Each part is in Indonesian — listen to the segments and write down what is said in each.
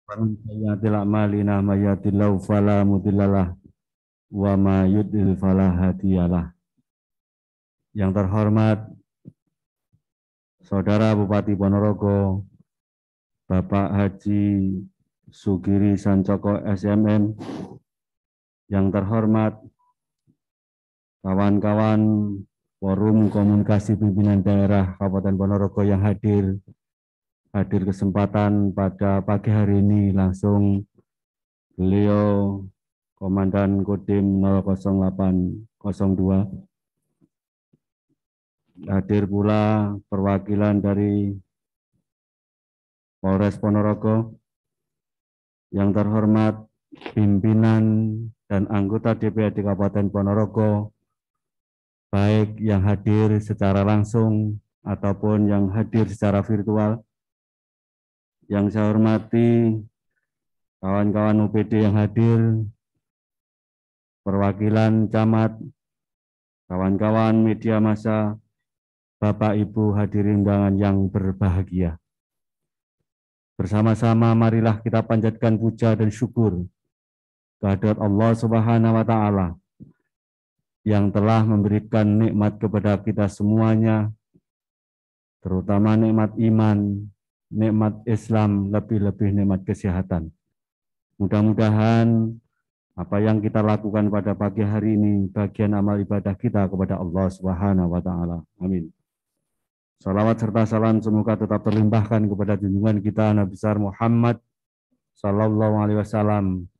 ومن سيئات أعمالنا من يهد الله فلا مضل له وما يضلل فلا هادي له. Yang terhormat Saudara Bupati Ponorogo, Bapak Haji Sugiri Sancoko SMM, yang terhormat kawan-kawan Forum Komunikasi Pimpinan Daerah Kabupaten Ponorogo yang hadir kesempatan pada pagi hari ini, langsung beliau Komandan Kodim 00802, hadir pula perwakilan dari Polres Ponorogo, yang terhormat pimpinan dan anggota DPRD Kabupaten Ponorogo, baik yang hadir secara langsung ataupun yang hadir secara virtual. Yang saya hormati kawan-kawan UPD yang hadir, perwakilan camat, kawan-kawan media massa, Bapak Ibu hadirin undangan yang berbahagia. Bersama-sama marilah kita panjatkan puja dan syukur kehadirat Allah Subhanahu wa Ta'ala yang telah memberikan nikmat kepada kita semuanya, terutama nikmat iman, nikmat Islam, lebih-lebih nikmat kesehatan. Mudah-mudahan apa yang kita lakukan pada pagi hari ini bagian amal ibadah kita kepada Allah Subhanahu wa Ta'ala. Amin. Salawat serta salam semoga tetap terlimpahkan kepada junjungan kita Nabi besar Muhammad Sallallahu Alaihi Wasallam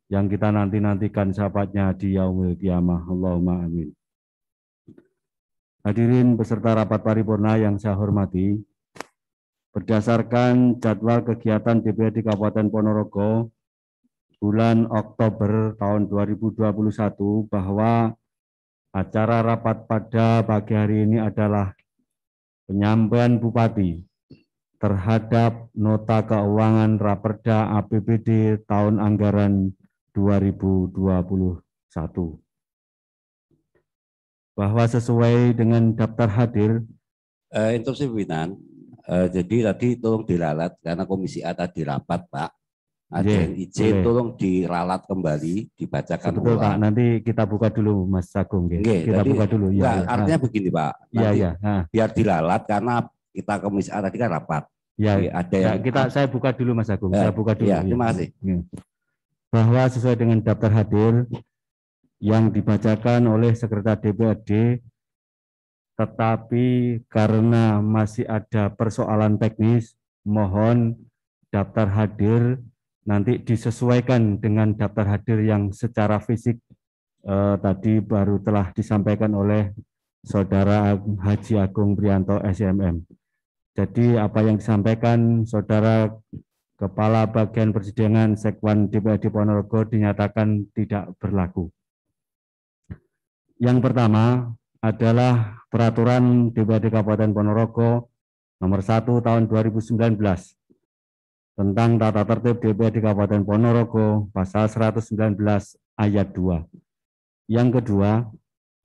yang kita nanti-nantikan syafaatnya di yaumil qiyamah. Allahumma amin. Hadirin beserta rapat paripurna yang saya hormati, berdasarkan jadwal kegiatan DPRD Kabupaten Ponorogo bulan Oktober tahun 2021, bahwa acara rapat pada pagi hari ini adalah penyampaian Bupati terhadap nota keuangan Raperda APBD tahun anggaran 2021. Bahwa sesuai dengan daftar hadir, instruksi pimpinan, jadi tadi tolong diralat karena Komisi A tadi rapat, Pak. Ada yang izin, tolong diralat kembali, dibacakan betul, ulang. Pak, nanti kita buka dulu, Mas Agung. Kita tadi, buka dulu. Ya, artinya begini, Pak. Nanti biar diralat karena kita Komisi A tadi kan rapat. Ya, ada yang saya buka dulu, Mas Agung. Saya buka dulu. Ya, terima kasih. Bahwa sesuai dengan daftar hadir yang dibacakan oleh Sekretariat DPRD, tetapi karena masih ada persoalan teknis, mohon daftar hadir nanti disesuaikan dengan daftar hadir yang secara fisik tadi baru telah disampaikan oleh Saudara Haji Agung Prianto SMM. Jadi apa yang disampaikan Saudara Kepala Bagian Persidangan Sekwan DPRD Ponorogo dinyatakan tidak berlaku. Yang pertama adalah Peraturan DPRD Kabupaten Ponorogo Nomor 1 Tahun 2019 tentang tata tertib DPRD Kabupaten Ponorogo pasal 119 ayat 2. Yang kedua,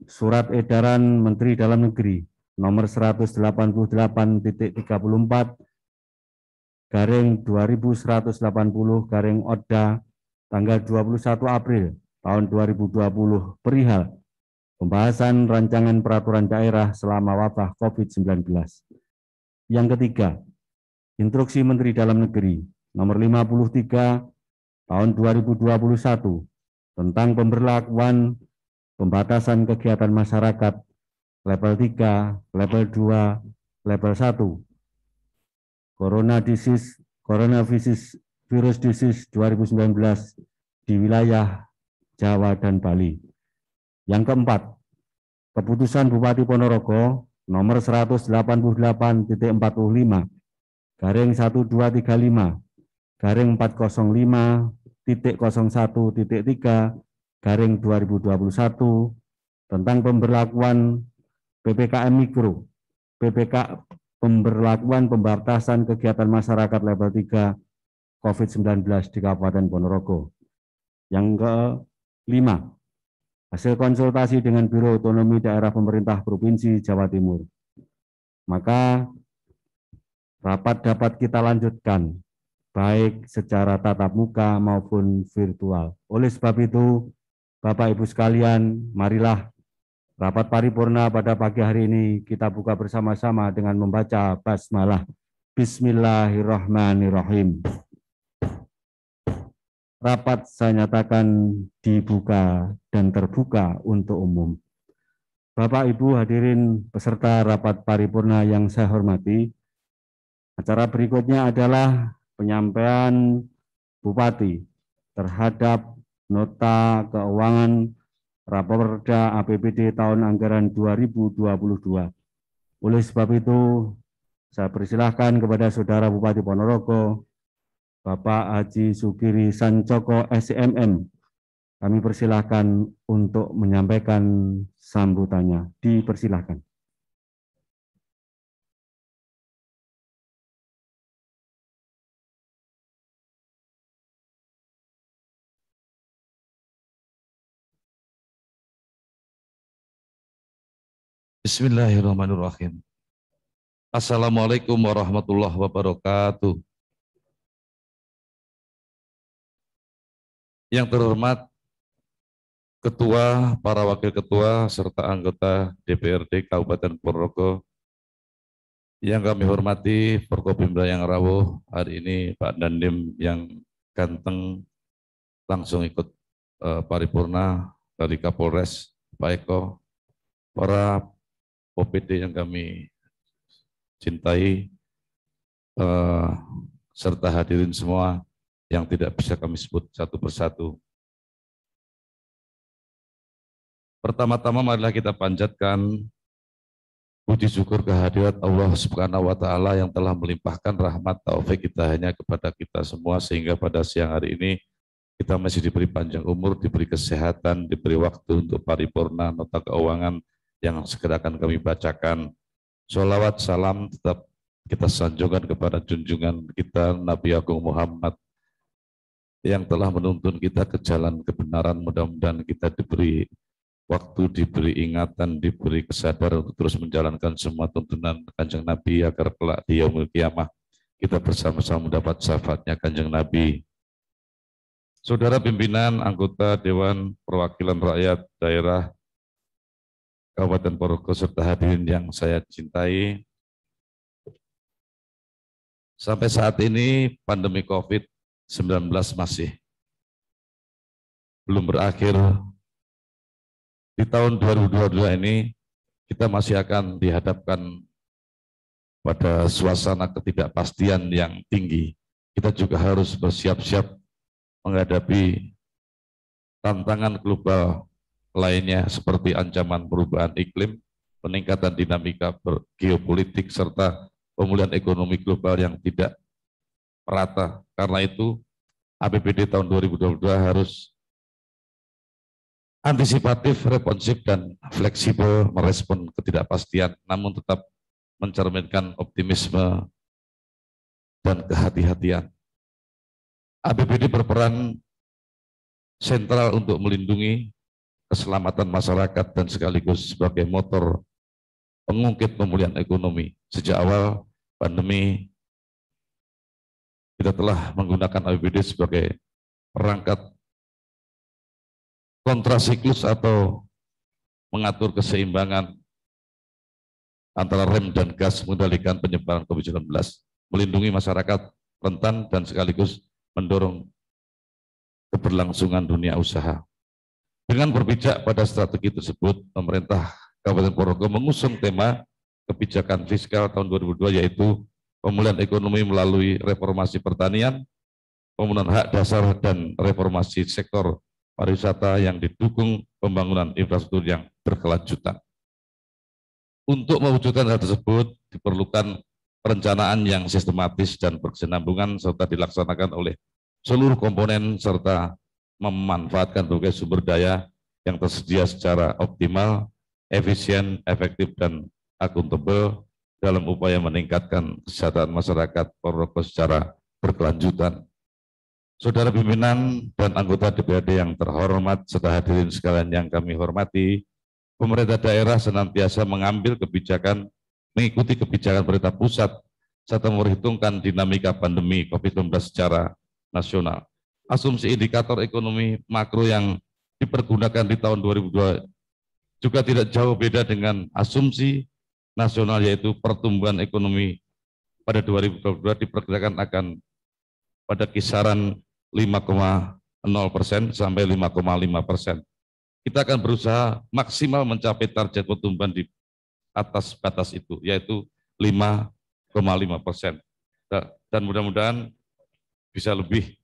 Surat Edaran Menteri Dalam Negeri nomor 188.34 garing 2180 garing Odda tanggal 21 April tahun 2020 perihal pembahasan rancangan peraturan daerah selama wabah COVID-19. Yang ketiga, Instruksi Menteri Dalam Negeri nomor 53 tahun 2021 tentang pemberlakuan pembatasan kegiatan masyarakat level 3, level 2, level 1 Coronavirus Disease 2019 di wilayah Jawa dan Bali. Yang keempat, Keputusan Bupati Ponorogo nomor 188.45 garing 1235 garing 405.01.3 garing 2021 tentang pemberlakuan PPKM Mikro, pemberlakuan pembatasan kegiatan masyarakat level 3 COVID-19 di Kabupaten Ponorogo. Yang kelima, hasil konsultasi dengan Biro Otonomi Daerah Pemerintah Provinsi Jawa Timur. Maka rapat dapat kita lanjutkan baik secara tatap muka maupun virtual. Oleh sebab itu, Bapak Ibu sekalian, marilah rapat paripurna pada pagi hari ini kita buka bersama-sama dengan membaca basmalah. Bismillahirrahmanirrahim. Rapat saya nyatakan dibuka dan terbuka untuk umum. Bapak, Ibu hadirin peserta rapat paripurna yang saya hormati, acara berikutnya adalah penyampaian Bupati terhadap nota keuangan Raporda APBD tahun anggaran 2022. Oleh sebab itu, saya persilahkan kepada Saudara Bupati Ponorogo, Bapak Haji Sukiri Sancoko SMM. Kami persilahkan untuk menyampaikan sambutannya. Dipersilahkan. Bismillahirrahmanirrahim. Assalamualaikum warahmatullahi wabarakatuh. Yang terhormat Ketua, para Wakil Ketua, serta anggota DPRD Kabupaten Ponorogo, yang kami hormati Forkopimda yang rawuh, hari ini Pak Dandim yang ganteng langsung ikut paripurna dari Kapolres, Pak Eko, para OPD yang kami cintai, serta hadirin semua yang tidak bisa kami sebut satu persatu. Pertama-tama marilah kita panjatkan puji syukur kehadirat Allah Subhanahu wa Ta'ala yang telah melimpahkan rahmat taufik kita hanya kepada kita semua, sehingga pada siang hari ini kita masih diberi panjang umur, diberi kesehatan, diberi waktu untuk paripurna nota keuangan yang segera akan kami bacakan. Sholawat salam tetap kita sanjungkan kepada junjungan kita Nabi Agung Muhammad yang telah menuntun kita ke jalan kebenaran. Mudah-mudahan kita diberi waktu, diberi ingatan, diberi kesadaran untuk terus menjalankan semua tuntunan Kanjeng Nabi agar kelak di yaumul kiamah kita bersama-sama mendapat syafaatnya Kanjeng Nabi. Saudara pimpinan anggota Dewan Perwakilan Rakyat Daerah Kabupaten Ponorogo serta hadirin yang saya cintai, sampai saat ini pandemi COVID-19 masih belum berakhir. Di tahun 2022 ini kita masih akan dihadapkan pada suasana ketidakpastian yang tinggi. Kita juga harus bersiap-siap menghadapi tantangan global lainnya seperti ancaman perubahan iklim, peningkatan dinamika geopolitik, serta pemulihan ekonomi global yang tidak merata. Karena itu, APBD tahun 2022 harus antisipatif, responsif, dan fleksibel merespon ketidakpastian, namun tetap mencerminkan optimisme dan kehati-hatian. APBD berperan sentral untuk melindungi keselamatan masyarakat dan sekaligus sebagai motor pengungkit pemulihan ekonomi. Sejak awal pandemi, kita telah menggunakan APBD sebagai perangkat kontrasiklus atau mengatur keseimbangan antara rem dan gas mengendalikan penyebaran COVID-19, melindungi masyarakat rentan dan sekaligus mendorong keberlangsungan dunia usaha. Dengan berpijak pada strategi tersebut, pemerintah Kabupaten Ponorogo mengusung tema kebijakan fiskal tahun 2002, yaitu pemulihan ekonomi melalui reformasi pertanian, pemenuhan hak dasar, dan reformasi sektor pariwisata yang didukung pembangunan infrastruktur yang berkelanjutan. Untuk mewujudkan hal tersebut diperlukan perencanaan yang sistematis dan berkesinambungan serta dilaksanakan oleh seluruh komponen serta memanfaatkan berbagai sumber daya yang tersedia secara optimal, efisien, efektif, dan akuntabel dalam upaya meningkatkan kesejahteraan masyarakat Ponorogo secara berkelanjutan. Saudara pimpinan dan anggota DPRD yang terhormat serta hadirin sekalian yang kami hormati, pemerintah daerah senantiasa mengambil kebijakan, mengikuti kebijakan pemerintah pusat serta memperhitungkan dinamika pandemi COVID-19 secara nasional. Asumsi indikator ekonomi makro yang dipergunakan di tahun 2002 juga tidak jauh beda dengan asumsi nasional, yaitu pertumbuhan ekonomi pada 2022 diperkirakan akan pada kisaran 5,0% sampai 5,5%. Kita akan berusaha maksimal mencapai target pertumbuhan di atas batas itu, yaitu 5,5%. Dan mudah-mudahan bisa lebih.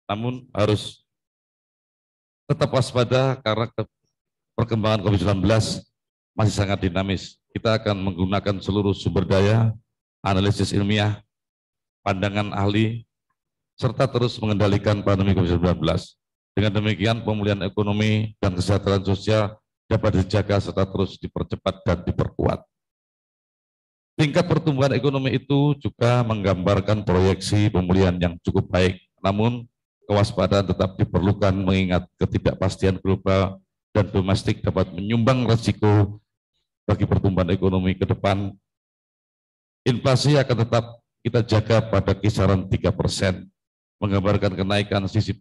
Namun harus tetap waspada karena perkembangan COVID-19 masih sangat dinamis. Kita akan menggunakan seluruh sumber daya, analisis ilmiah, pandangan ahli, serta terus mengendalikan pandemi COVID-19. Dengan demikian, pemulihan ekonomi dan kesejahteraan sosial dapat dijaga serta terus dipercepat dan diperkuat. Tingkat pertumbuhan ekonomi itu juga menggambarkan proyeksi pemulihan yang cukup baik, namun kewaspadaan tetap diperlukan mengingat ketidakpastian global dan domestik dapat menyumbang risiko bagi pertumbuhan ekonomi ke depan. Inflasi akan tetap kita jaga pada kisaran 3%, menggambarkan kenaikan sisi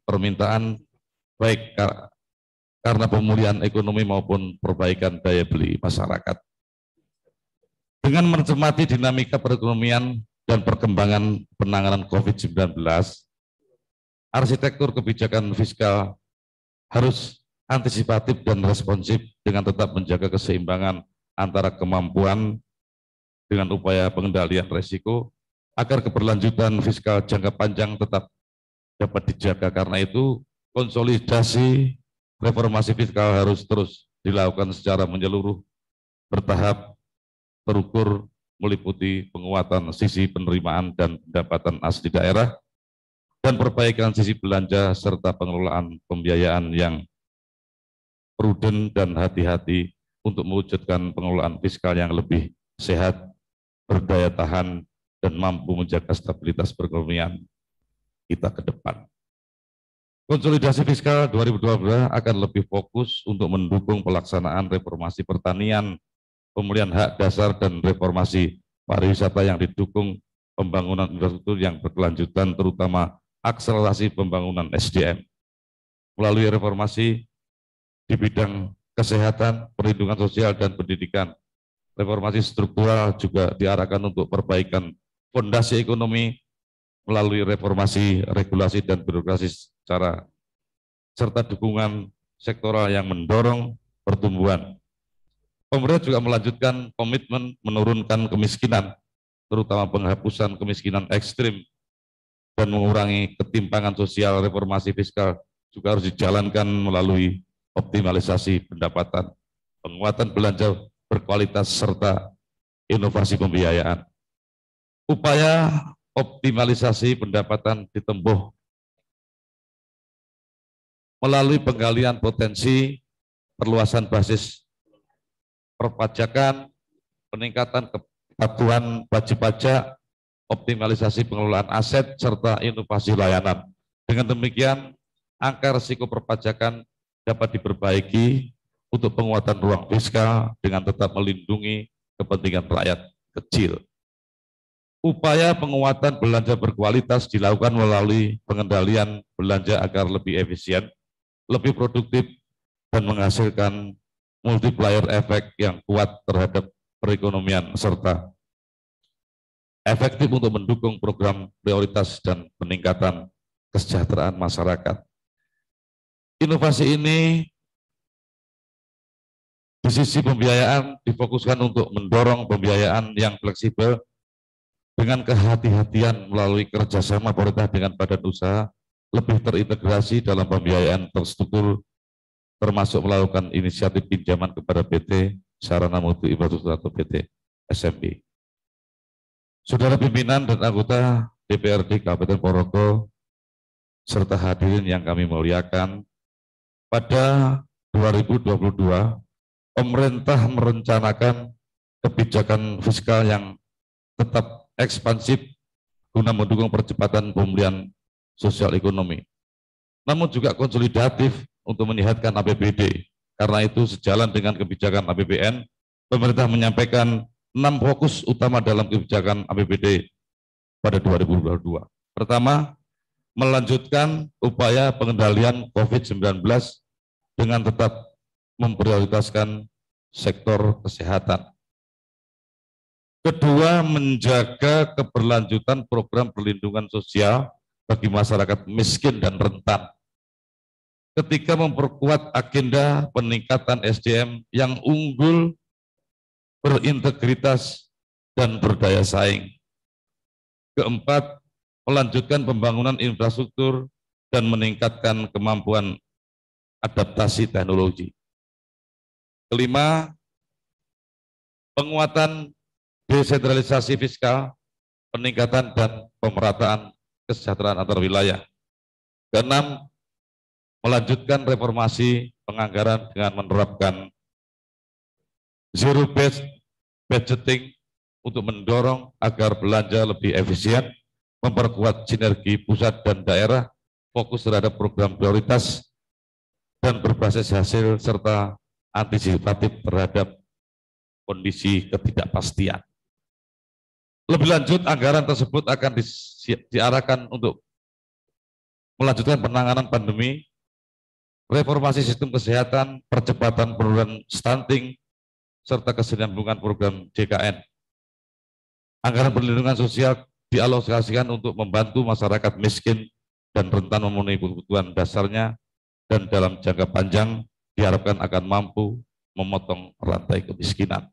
permintaan baik karena pemulihan ekonomi maupun perbaikan daya beli masyarakat. Dengan mencermati dinamika perekonomian dan perkembangan penanganan COVID-19, arsitektur kebijakan fiskal harus antisipatif dan responsif dengan tetap menjaga keseimbangan antara kemampuan dengan upaya pengendalian risiko agar keberlanjutan fiskal jangka panjang tetap dapat dijaga. Karena itu, konsolidasi reformasi fiskal harus terus dilakukan secara menyeluruh, bertahap, terukur, meliputi penguatan sisi penerimaan dan pendapatan asli daerah, dan perbaikan sisi belanja serta pengelolaan pembiayaan yang prudent dan hati-hati untuk mewujudkan pengelolaan fiskal yang lebih sehat, berdaya tahan, dan mampu menjaga stabilitas perekonomian kita ke depan. Konsolidasi fiskal 2022 akan lebih fokus untuk mendukung pelaksanaan reformasi pertanian, pemulihan hak dasar, dan reformasi pariwisata yang didukung pembangunan infrastruktur yang berkelanjutan, terutama akselerasi pembangunan SDM. Melalui reformasi di bidang kesehatan, perlindungan sosial, dan pendidikan, reformasi struktural juga diarahkan untuk perbaikan fondasi ekonomi melalui reformasi regulasi dan birokrasi serta dukungan sektoral yang mendorong pertumbuhan. Pemerintah juga melanjutkan komitmen menurunkan kemiskinan, terutama penghapusan kemiskinan ekstrim dan mengurangi ketimpangan sosial. Reformasi fiskal juga harus dijalankan melalui optimalisasi pendapatan, penguatan belanja berkualitas, serta inovasi pembiayaan. Upaya optimalisasi pendapatan ditempuh melalui penggalian potensi, perluasan basis perpajakan, peningkatan kepatuhan wajib pajak, optimalisasi pengelolaan aset, serta inovasi layanan. Dengan demikian, angka risiko perpajakan dapat diperbaiki untuk penguatan ruang fiskal dengan tetap melindungi kepentingan rakyat kecil. Upaya penguatan belanja berkualitas dilakukan melalui pengendalian belanja agar lebih efisien, lebih produktif, dan menghasilkan multiplier efek yang kuat terhadap perekonomian serta efektif untuk mendukung program prioritas dan peningkatan kesejahteraan masyarakat. Inovasi ini di sisi pembiayaan difokuskan untuk mendorong pembiayaan yang fleksibel dengan kehati-hatian melalui kerjasama pemerintah dengan badan usaha, lebih terintegrasi dalam pembiayaan terstruktur, termasuk melakukan inisiatif pinjaman kepada PT Sarana Mutu Infrastruktur atau PT SMB. Saudara pimpinan dan anggota DPRD Kabupaten Ponorogo serta hadirin yang kami muliakan, pada 2022 pemerintah merencanakan kebijakan fiskal yang tetap ekspansif guna mendukung percepatan pemulihan sosial ekonomi, namun juga konsolidatif untuk menyehatkan APBD. Karena itu, sejalan dengan kebijakan APBN, pemerintah menyampaikan 6 fokus utama dalam kebijakan APBD pada 2022. Pertama, melanjutkan upaya pengendalian COVID-19 dengan tetap memprioritaskan sektor kesehatan. Kedua, menjaga keberlanjutan program perlindungan sosial bagi masyarakat miskin dan rentan. Ketiga, memperkuat agenda peningkatan SDM yang unggul, berintegritas, dan berdaya saing. Keempat, melanjutkan pembangunan infrastruktur dan meningkatkan kemampuan adaptasi teknologi. Kelima, penguatan desentralisasi fiskal, peningkatan dan pemerataan kesejahteraan antar wilayah. Keenam, melanjutkan reformasi penganggaran dengan menerapkan zero-based budgeting untuk mendorong agar belanja lebih efisien, memperkuat sinergi pusat dan daerah, fokus terhadap program prioritas, dan berbasis hasil serta antisipatif terhadap kondisi ketidakpastian. Lebih lanjut, anggaran tersebut akan diarahkan untuk melanjutkan penanganan pandemi, reformasi sistem kesehatan, percepatan penurunan stunting, serta kesinambungan program JKN. Anggaran perlindungan sosial dialokasikan untuk membantu masyarakat miskin dan rentan memenuhi kebutuhan dasarnya, dan dalam jangka panjang diharapkan akan mampu memotong rantai kemiskinan.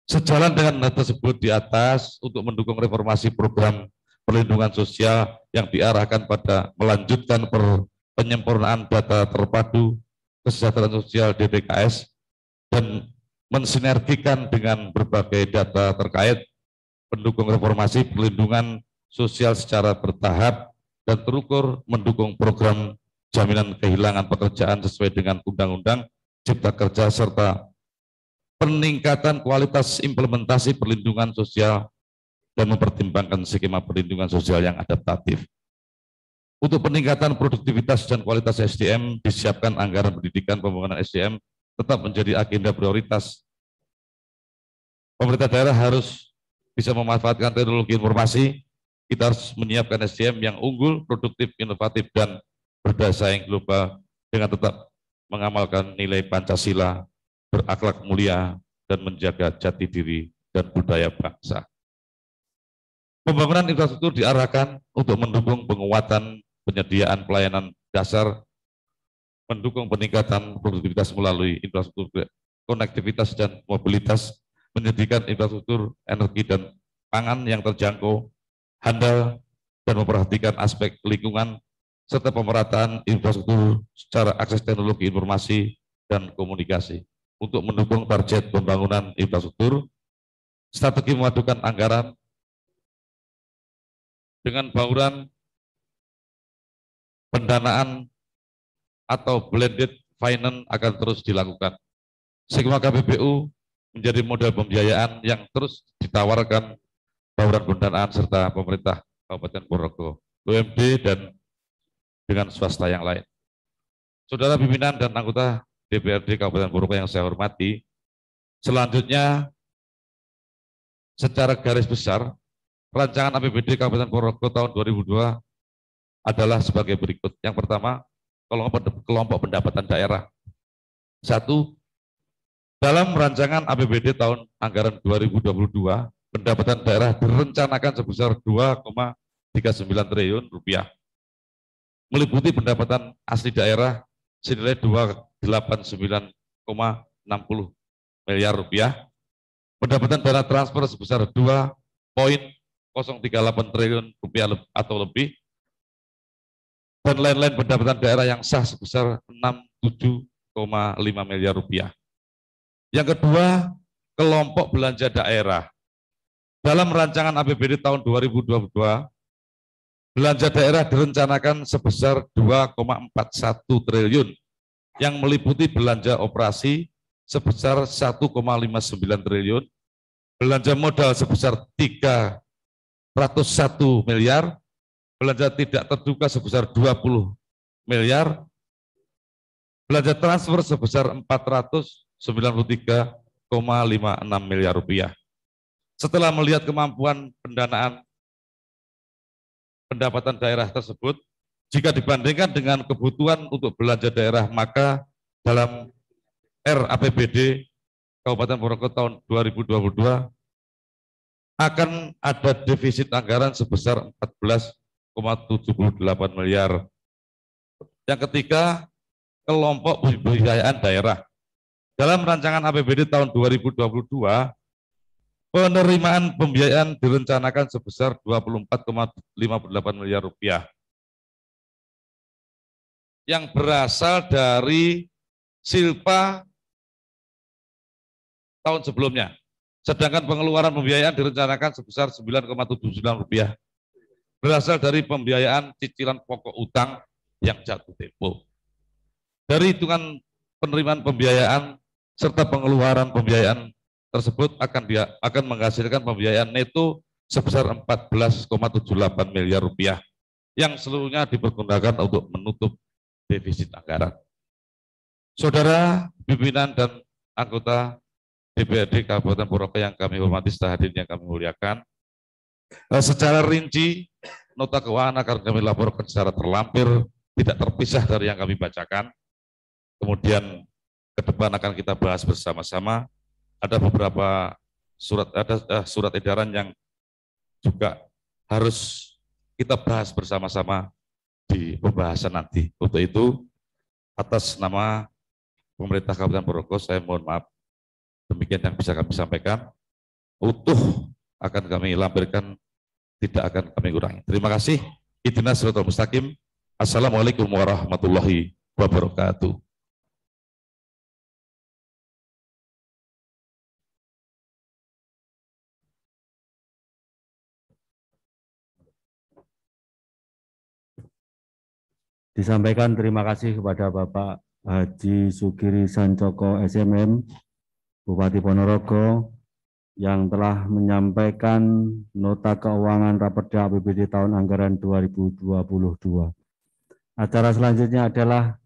Sejalan dengan hal tersebut di atas, untuk mendukung reformasi program perlindungan sosial yang diarahkan pada melanjutkan penyempurnaan data terpadu kesejahteraan sosial DPKS dan mensinergikan dengan berbagai data terkait, pendukung reformasi perlindungan sosial secara bertahap dan terukur, mendukung program jaminan kehilangan pekerjaan sesuai dengan Undang-Undang Cipta Kerja, serta peningkatan kualitas implementasi perlindungan sosial dan mempertimbangkan skema perlindungan sosial yang adaptatif. Untuk peningkatan produktivitas dan kualitas SDM, disiapkan anggaran pendidikan pembangunan SDM tetap menjadi agenda prioritas. Pemerintah daerah harus bisa memanfaatkan teknologi informasi. Kita harus menyiapkan SDM yang unggul, produktif, inovatif, dan berdaya saing global dengan tetap mengamalkan nilai Pancasila, berakhlak mulia, dan menjaga jati diri dan budaya bangsa. Pembangunan infrastruktur diarahkan untuk mendukung penguatan penyediaan pelayanan dasar, mendukung peningkatan produktivitas melalui infrastruktur konektivitas dan mobilitas, menyediakan infrastruktur energi dan pangan yang terjangkau, handal, dan memperhatikan aspek lingkungan, serta pemerataan infrastruktur secara akses teknologi informasi dan komunikasi. Untuk mendukung target pembangunan infrastruktur, strategi memadukan anggaran dengan bauran pendanaan atau blended finance akan terus dilakukan. Skema KPBU menjadi model pembiayaan yang terus ditawarkan bauran pendanaan serta pemerintah Kabupaten Purworejo, BUMD, dan dengan swasta yang lain. Saudara pimpinan dan anggota DPRD Kabupaten Purworejo yang saya hormati, selanjutnya secara garis besar, rancangan APBD Kabupaten Purworejo tahun 2002 adalah sebagai berikut. Yang pertama, kelompok pendapatan daerah. 1. Dalam rancangan APBD tahun anggaran 2022, pendapatan daerah direncanakan sebesar 2,39 triliun rupiah. Meliputi pendapatan asli daerah senilai 289,60 miliar rupiah, pendapatan dana transfer sebesar 2,038 triliun rupiah atau lebih, dan lain-lain pendapatan daerah yang sah sebesar 67,5 miliar rupiah. Yang kedua, kelompok belanja daerah. Dalam rancangan APBD tahun 2022, belanja daerah direncanakan sebesar 2,41 triliun yang meliputi belanja operasi sebesar 1,59 triliun, belanja modal sebesar 301 miliar, belanja tidak terduga sebesar 20 miliar, belanja transfer sebesar 493,56 miliar rupiah. Setelah melihat kemampuan pendanaan pendapatan daerah tersebut, jika dibandingkan dengan kebutuhan untuk belanja daerah, maka dalam RAPBD Kabupaten Ponorogo tahun 2022 akan ada defisit anggaran sebesar 14,78 miliar. Yang ketiga, kelompok pemberdayaan daerah. Dalam rancangan APBD tahun 2022, penerimaan pembiayaan direncanakan sebesar 24,58 miliar rupiah yang berasal dari silpa tahun sebelumnya. Sedangkan pengeluaran pembiayaan direncanakan sebesar 9,79 rupiah berasal dari pembiayaan cicilan pokok utang yang jatuh tempo. Dari hitungan penerimaan pembiayaan serta pengeluaran pembiayaan tersebut akan menghasilkan pembiayaan neto sebesar 14,78 miliar rupiah yang seluruhnya dipergunakan untuk menutup defisit anggaran. Saudara pimpinan dan anggota DPRD Kabupaten Ponorogo yang kami hormati, serta hadirin yang kami muliakan, secara rinci nota keuangan akan kami laporkan secara terlampir, tidak terpisah dari yang kami bacakan. Kemudian ke depan akan kita bahas bersama-sama. Ada beberapa surat edaran yang juga harus kita bahas bersama-sama di pembahasan nanti. Untuk itu, atas nama pemerintah Kabupaten Ponorogo, saya mohon maaf. Demikian yang bisa kami sampaikan. Utuh akan kami lampirkan, tidak akan kami kurangi. Terima kasih. Ihdinas siratal mustaqim. Assalamualaikum warahmatullahi wabarakatuh. Disampaikan terima kasih kepada Bapak Haji Sugiri Sancoko SMM, Bupati Ponorogo, yang telah menyampaikan nota keuangan Raperda APBD tahun anggaran 2022. Acara selanjutnya adalah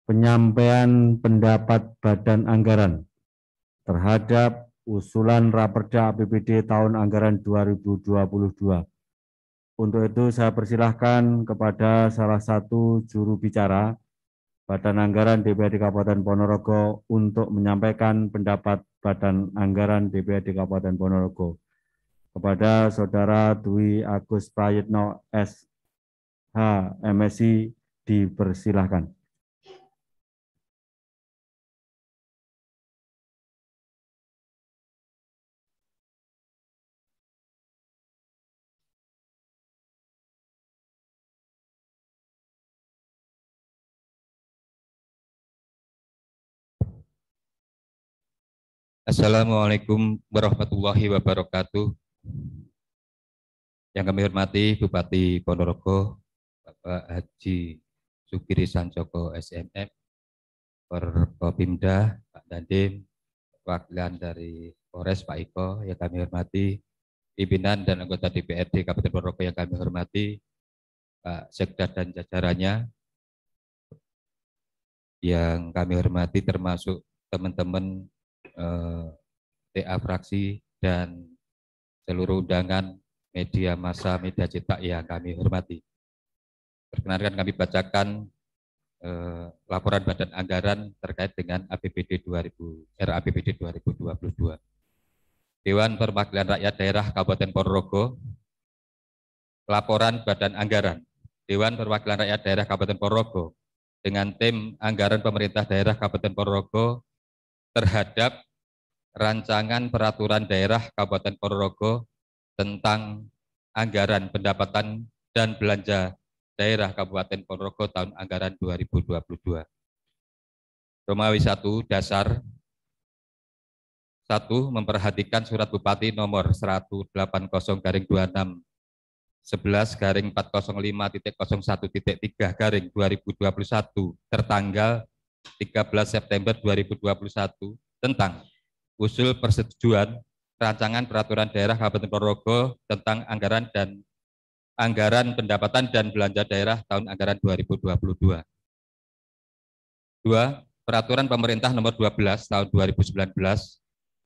penyampaian pendapat Badan Anggaran terhadap usulan Raperda APBD tahun anggaran 2022. Untuk itu saya persilahkan kepada salah satu juru bicara Badan Anggaran DPRD Kabupaten Ponorogo untuk menyampaikan pendapat Badan Anggaran DPRD Kabupaten Ponorogo. Kepada Saudara Dwi Agus Prayitno SH MSI dipersilahkan. Assalamualaikum warahmatullahi wabarakatuh. Yang kami hormati Bupati Ponorogo, Bapak Haji Sugiri Sancoko SMM, Forkopimda, Pak Dandim, perwakilan dari Polres Pak Iko yang kami hormati, pimpinan dan anggota DPRD Kabupaten Ponorogo yang kami hormati, Pak Sekda dan jajarannya, yang kami hormati termasuk teman-teman TA fraksi dan seluruh undangan media massa, media cetak yang kami hormati. Perkenankan kami bacakan laporan Badan Anggaran terkait dengan RAPBD 2022. Dewan Perwakilan Rakyat Daerah Kabupaten Ponorogo, laporan Badan Anggaran Dewan Perwakilan Rakyat Daerah Kabupaten Ponorogo dengan tim anggaran pemerintah daerah Kabupaten Ponorogo terhadap rancangan peraturan daerah Kabupaten Ponorogo tentang anggaran pendapatan dan belanja daerah Kabupaten Ponorogo tahun anggaran 2022. Romawi 1 dasar 1 memperhatikan surat Bupati nomor 180/26 11/405.01.3/2021 tertanggal 13 September 2021 tentang usul persetujuan rancangan peraturan daerah Kabupaten Ponorogo tentang anggaran pendapatan dan belanja daerah tahun anggaran 2022. 2. Peraturan Pemerintah nomor 12 tahun 2019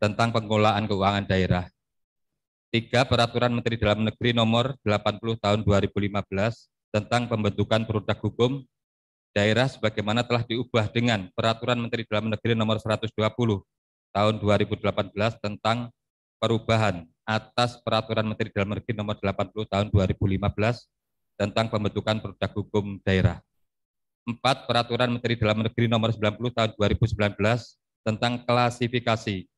tentang pengelolaan keuangan daerah. 3. Peraturan Menteri Dalam Negeri Nomor 80 Tahun 2015 tentang pembentukan produk hukum daerah sebagaimana telah diubah dengan Peraturan Menteri Dalam Negeri Nomor 120 Tahun 2018 tentang perubahan atas Peraturan Menteri Dalam Negeri Nomor 80 Tahun 2015 tentang pembentukan produk hukum daerah. 4. Peraturan Menteri Dalam Negeri Nomor 90 Tahun 2019 tentang klasifikasi,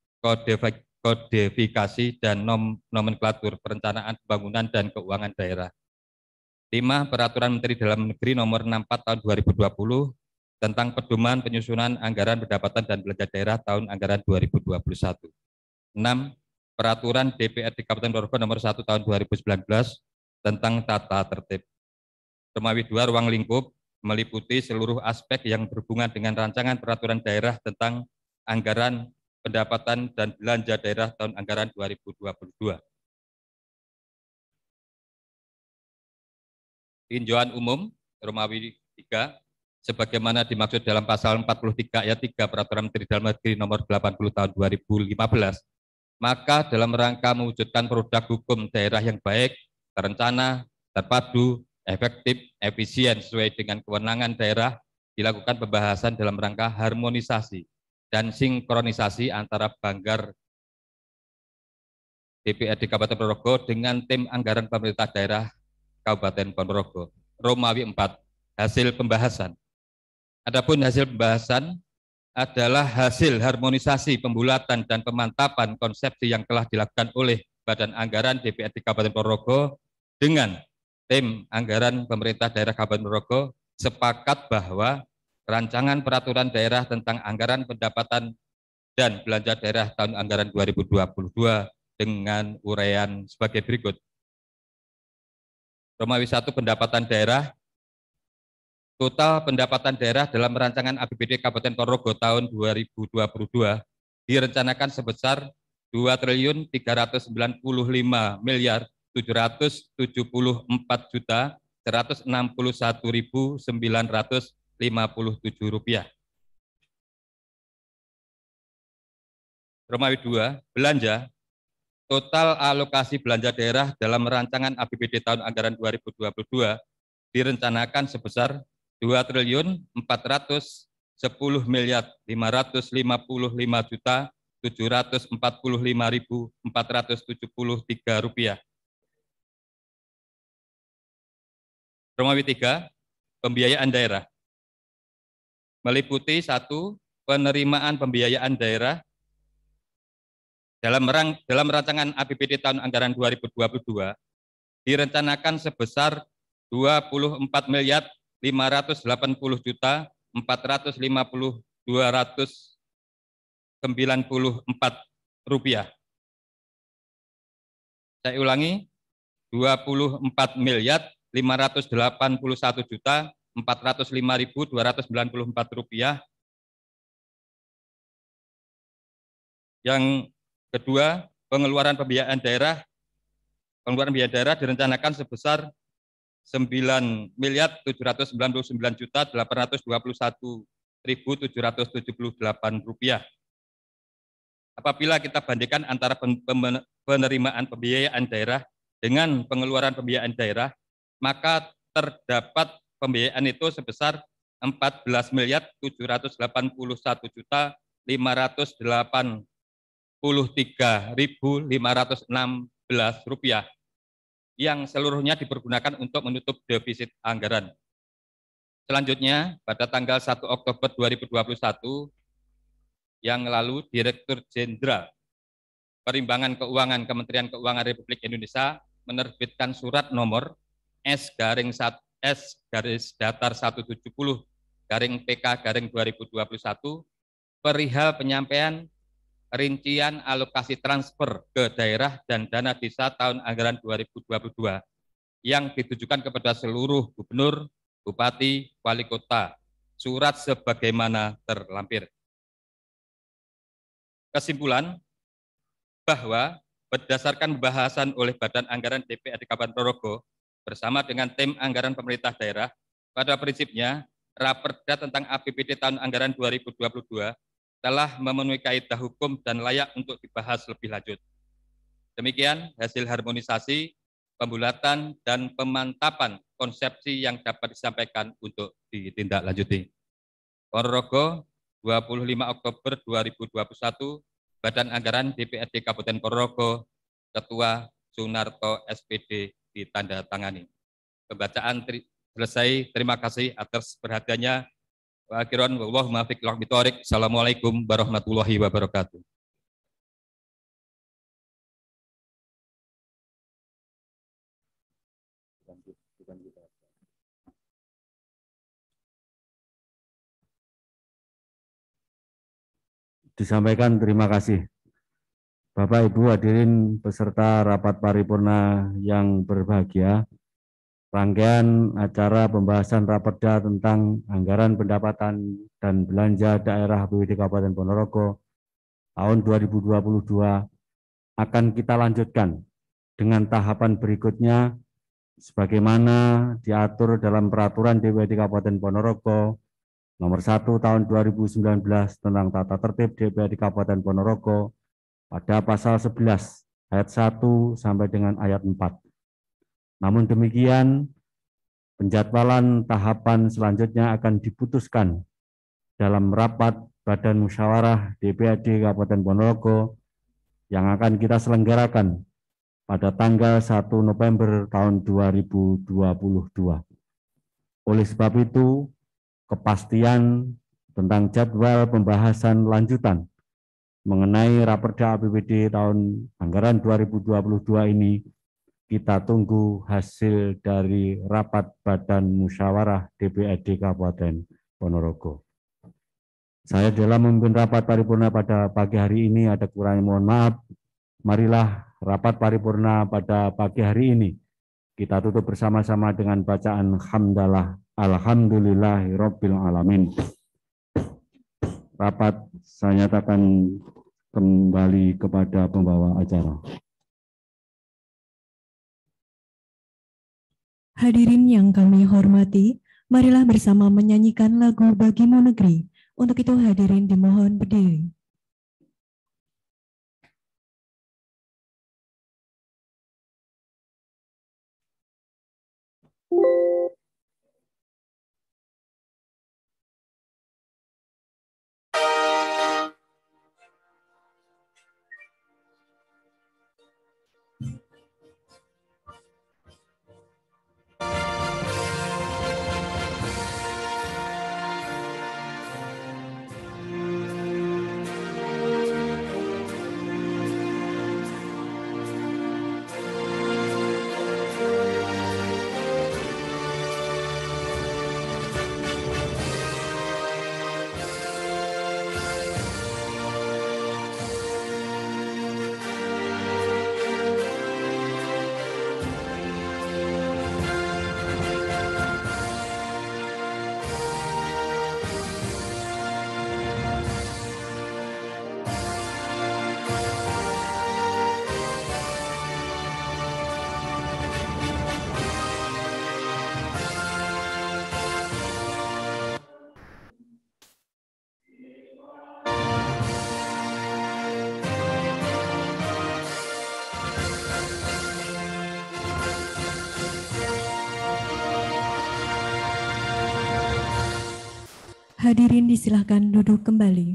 kodifikasi, dan nomenklatur perencanaan pembangunan dan keuangan daerah. 5. Peraturan Menteri Dalam Negeri Nomor 64 Tahun 2020 tentang pedoman penyusunan anggaran pendapatan dan belanja daerah tahun anggaran 2021. 6. Peraturan DPRD Kabupaten Ponorogo Nomor 1 Tahun 2019 tentang tata tertib. Romawi 2 ruang lingkup meliputi seluruh aspek yang berhubungan dengan rancangan peraturan daerah tentang anggaran pendapatan dan belanja daerah tahun anggaran 2022. Tinjauan umum Romawi 3 sebagaimana dimaksud dalam pasal 43 ayat 3 Peraturan Menteri Dalam Negeri Nomor 80 Tahun 2015, maka dalam rangka mewujudkan produk hukum daerah yang baik, terencana, terpadu, efektif, efisien sesuai dengan kewenangan daerah, dilakukan pembahasan dalam rangka harmonisasi dan sinkronisasi antara Banggar DPRD Kabupaten Ponorogo dengan tim anggaran pemerintah daerah Kabupaten Ponorogo. Romawi 4, hasil pembahasan. Adapun hasil pembahasan adalah hasil harmonisasi, pembulatan, dan pemantapan konsepsi yang telah dilakukan oleh Badan Anggaran DPRD Kabupaten Ponorogo dengan tim anggaran pemerintah daerah Kabupaten Ponorogo sepakat bahwa rancangan peraturan daerah tentang anggaran pendapatan dan belanja daerah tahun anggaran 2022 dengan uraian sebagai berikut. Romawi 1 pendapatan daerah. Total pendapatan daerah dalam rancangan APBD Kabupaten Ponorogo tahun 2022 direncanakan sebesar 2.394.161.957 rupiah. Romawi 2, belanja. Total alokasi belanja daerah dalam rancangan APBD tahun anggaran 2022 direncanakan sebesar 2.410.555.745.473 rupiah. Romawi 3, pembiayaan daerah. Meliputi 1. Penerimaan pembiayaan daerah dalam rancangan APBD tahun anggaran 2022 direncanakan sebesar 24.550.450.294 rupiah. Saya ulangi, 24.581.405.294 rupiah. Yang kedua, pengeluaran pembiayaan daerah direncanakan sebesar 9.799.821.778 rupiah. Apabila kita bandingkan antara penerimaan pembiayaan daerah dengan pengeluaran pembiayaan daerah, maka terdapat pembiayaan itu sebesar 14.781.583.516 rupiah yang seluruhnya dipergunakan untuk menutup defisit anggaran. Selanjutnya, pada tanggal 1 Oktober 2021 yang lalu, Direktur Jenderal Perimbangan Keuangan Kementerian Keuangan Republik Indonesia menerbitkan surat nomor S-Datar-170-PK-2021 perihal penyampaian rincian alokasi transfer ke daerah dan dana desa tahun anggaran 2022 yang ditujukan kepada seluruh gubernur, bupati, wali kota. Surat sebagaimana terlampir. Kesimpulan bahwa berdasarkan pembahasan oleh Badan Anggaran DPRD Kabupaten Ponorogo bersama dengan tim anggaran pemerintah daerah, pada prinsipnya Raperda tentang APBD tahun anggaran 2022 telah memenuhi kaidah hukum dan layak untuk dibahas lebih lanjut. Demikian hasil harmonisasi, pembulatan, dan pemantapan konsepsi yang dapat disampaikan untuk ditindaklanjuti. Ponorogo, 25 Oktober 2021, Badan Anggaran DPRD Kabupaten Ponorogo, Ketua Sunarto SPD ditandatangani. Pembacaan selesai. Terima kasih atas perhatiannya. Wa akhiran wallahumma fiq wal bitariq. Assalamualaikum warahmatullahi wabarakatuh. Disampaikan terima kasih. Bapak Ibu hadirin peserta rapat paripurna yang berbahagia, rangkaian acara pembahasan Raperda tentang anggaran pendapatan dan belanja daerah APBD Kabupaten Ponorogo tahun 2022 akan kita lanjutkan dengan tahapan berikutnya sebagaimana diatur dalam peraturan DPRD Kabupaten Ponorogo nomor 1 tahun 2019 tentang tata tertib DPRD Kabupaten Ponorogo pada pasal 11 ayat 1 sampai dengan ayat 4. Namun demikian, penjadwalan tahapan selanjutnya akan diputuskan dalam rapat Badan Musyawarah DPRD Kabupaten Ponorogo yang akan kita selenggarakan pada tanggal 1 November tahun 2022. Oleh sebab itu, kepastian tentang jadwal pembahasan lanjutan mengenai Raperda APBD tahun anggaran 2022 ini kita tunggu hasil dari rapat Badan Musyawarah DPRD Kabupaten Ponorogo. Saya dalam memimpin rapat paripurna pada pagi hari ini ada kurangnya mohon maaf. Marilah rapat paripurna pada pagi hari ini kita tutup bersama-sama dengan bacaan hamdalah alhamdulillahirabbil alamin. Rapat saya nyatakan kembali kepada pembawa acara. Hadirin yang kami hormati, marilah bersama menyanyikan lagu Bagimu Negeri. Untuk itu hadirin dimohon berdiri. Hadirin disilahkan duduk kembali.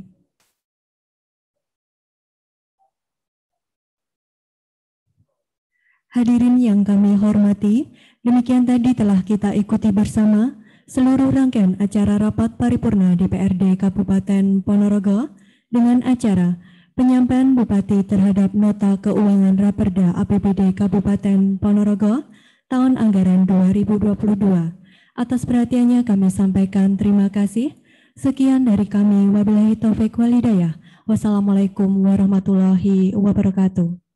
Hadirin yang kami hormati, demikian tadi telah kita ikuti bersama seluruh rangkaian acara rapat paripurna DPRD Kabupaten Ponorogo dengan acara penyampaian Bupati terhadap nota keuangan Raperda APBD Kabupaten Ponorogo tahun anggaran 2022. Atas perhatiannya kami sampaikan terima kasih. Sekian dari kami, wabillahi taufik wal hidayah. Wassalamualaikum warahmatullahi wabarakatuh.